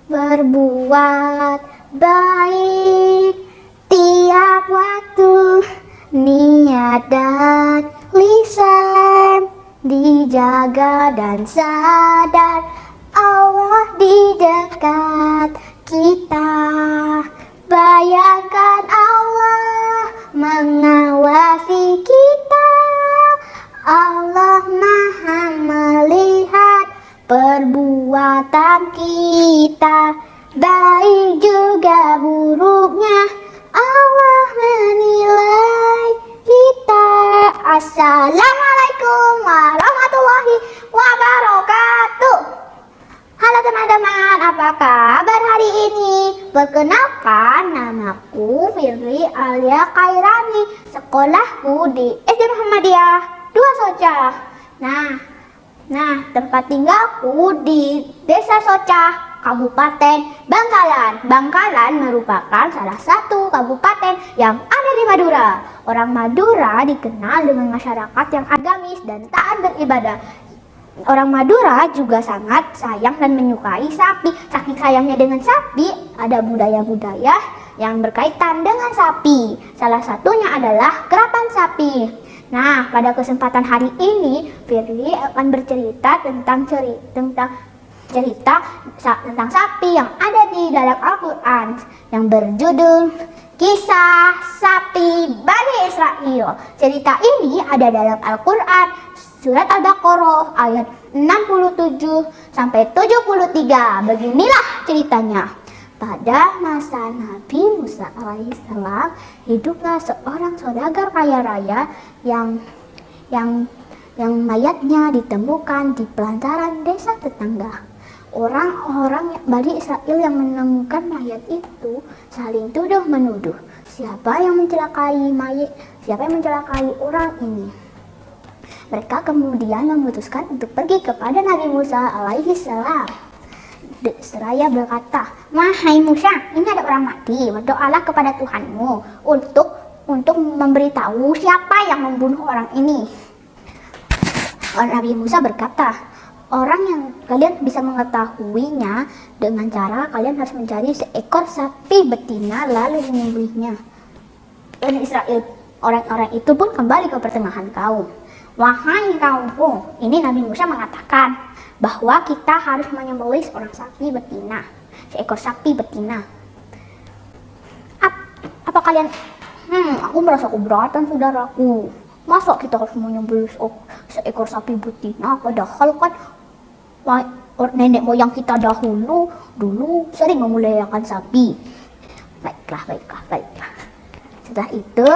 berbuat baik tiap waktu, niat dan lisan dijaga dan sadar Allah di dekat kita. Bayangkan Allah mengawasi kita, Allah Maha melihat perbuatan kita, baik juga buruknya Allah menilai kita. Assalamualaikum warahmatullahi wabarakatuh. Halo teman-teman, apa kabar hari ini? Perkenalkan, namaku Firly Alia Khairani. Sekolahku di SD Muhammadiyah 2 Soca. Nah, tempat tinggalku di Desa Soca, Kabupaten Bangkalan. Bangkalan merupakan salah satu kabupaten yang ada di Madura. Orang Madura dikenal dengan masyarakat yang agamis dan taat beribadah. Orang Madura juga sangat sayang dan menyukai sapi. Saking sayangnya dengan sapi, ada budaya-budaya yang berkaitan dengan sapi. Salah satunya adalah kerapan sapi. Nah, pada kesempatan hari ini, Firly akan bercerita tentang sapi yang ada di dalam Al-Quran yang berjudul Kisah Sapi Bani Israel. Cerita ini ada dalam Al-Quran Surat Al-Baqarah ayat 67 sampai 73. Beginilah ceritanya. Pada masa Nabi Musa alaihissalam, hiduplah seorang saudagar kaya raya yang mayatnya ditemukan di pelantaran desa tetangga. Orang-orang Bani Israel yang menemukan mayat itu saling tuduh menuduh. Siapa yang mencelakai orang ini? Mereka kemudian memutuskan untuk pergi kepada Nabi Musa alaihissalam. Seraya berkata, "Wahai Musa, ini ada orang mati. Berdoalah kepada Tuhanmu untuk memberitahu siapa yang membunuh orang ini." Nabi Musa berkata, "Orang yang kalian bisa mengetahuinya dengan cara kalian harus mencari seekor sapi betina lalu menyembelihnya." Bani Israel, orang-orang itu pun kembali ke pertengahan kaum. "Wahai kaumku," ini Nabi Musa mengatakan bahwa kita harus menyembelih seekor sapi betina. Apa kalian? Aku merasa keberatan, saudaraku. Masa kita harus menyembelih seekor sapi betina? Padahal kan nenek moyang kita dulu sering memuliakan sapi. Baiklah. Setelah itu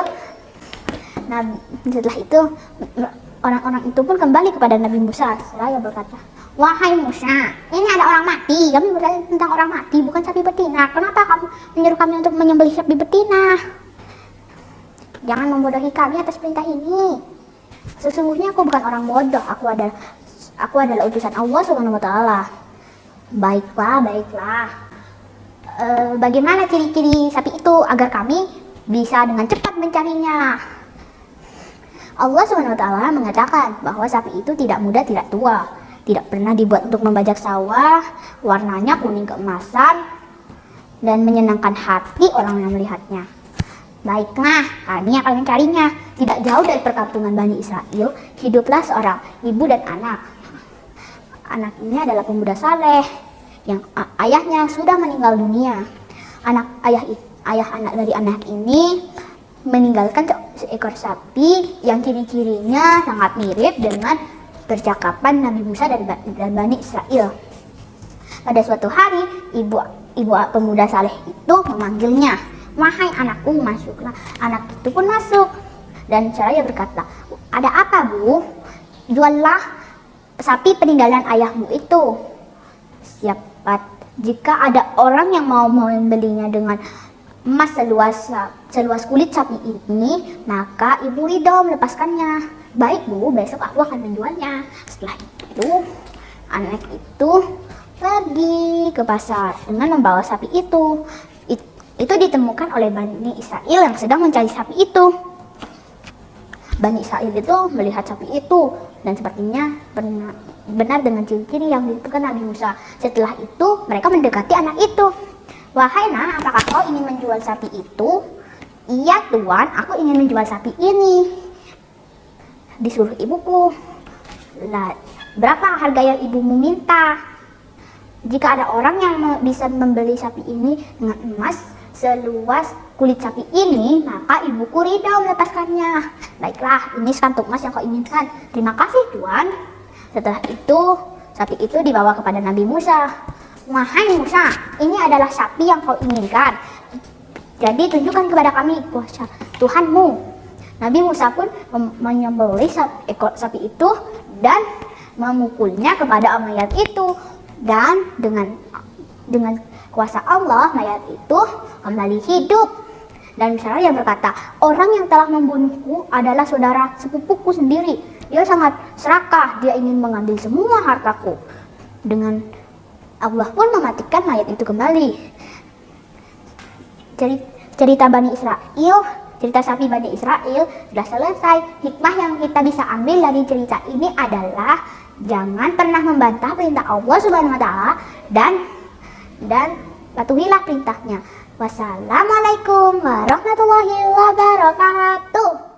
orang-orang itu pun kembali kepada Nabi Musa. Seraya berkata, "Wahai Musa, ini ada orang mati. Kami bertanya tentang orang mati, bukan sapi betina. Kenapa kamu menyuruh kami untuk menyembelih sapi betina? Jangan membodohi kami atas perintah ini. Sesungguhnya aku bukan orang bodoh. Aku adalah utusan Allah Subhanahu wa taala." Baiklah. Bagaimana ciri-ciri sapi itu agar kami bisa dengan cepat mencarinya? Allah SWT mengatakan bahwa sapi itu tidak muda, tidak tua, tidak pernah dibuat untuk membajak sawah, warnanya kuning keemasan, dan menyenangkan hati orang yang melihatnya. Baiklah, kami akan mencarinya. Tidak jauh dari perkampungan Bani Israel, hiduplah seorang ibu dan anak. Anak ini adalah pemuda saleh yang ayahnya sudah meninggal dunia. Ayah anak dari anak ini meninggalkan seekor sapi yang ciri-cirinya sangat mirip dengan percakapan Nabi Musa dan Bani Israel. Pada suatu hari, ibu pemuda saleh itu memanggilnya, "Wahai anakku, masuklah." Anak itu pun masuk dan seraya berkata, "Ada apa, Bu? Juallah sapi peninggalan ayahmu itu. Jika ada orang yang mau membelinya dengan emas seluas kulit sapi ini, maka ibu ridho melepaskannya." "Baik, Bu, besok aku akan menjualnya." Setelah itu, anak itu pergi ke pasar dengan membawa sapi itu. Itu ditemukan oleh Bani Israel yang sedang mencari sapi itu. Bani Israel itu melihat sapi itu dan sepertinya benar dengan ciri-ciri yang disebutkan Nabi Musa. Setelah itu mereka mendekati anak itu. "Wahai nak, apakah kau ingin menjual sapi itu?" "Iya tuan, aku ingin menjual sapi ini," disuruh ibuku. "Lah, berapa harga yang ibumu minta?" "Jika ada orang yang bisa membeli sapi ini dengan emas seluas kulit sapi ini, maka ibuku ridho melepaskannya." "Baiklah, ini sekantuk emas yang kau inginkan." "Terima kasih tuan." Setelah itu sapi itu dibawa kepada Nabi Musa. "Wahai Musa, ini adalah sapi yang kau inginkan. Jadi tunjukkan kepada kami kuasa Tuhanmu." Nabi Musa pun menyembelih ekor sapi itu dan memukulnya kepada mayat itu, dan dengan kuasa Allah mayat itu kembali hidup. Dan Musa yang berkata, "Orang yang telah membunuhku adalah saudara sepupuku sendiri. Dia sangat serakah, dia ingin mengambil semua hartaku." Dengan Allah pun mematikan mayat itu kembali. Cerita Bani Israel, cerita sapi Bani Israel sudah selesai. Hikmah yang kita bisa ambil dari cerita ini adalah jangan pernah membantah perintah Allah Subhanahu wa taala dan patuhilah perintahnya. Wassalamualaikum warahmatullahi wabarakatuh.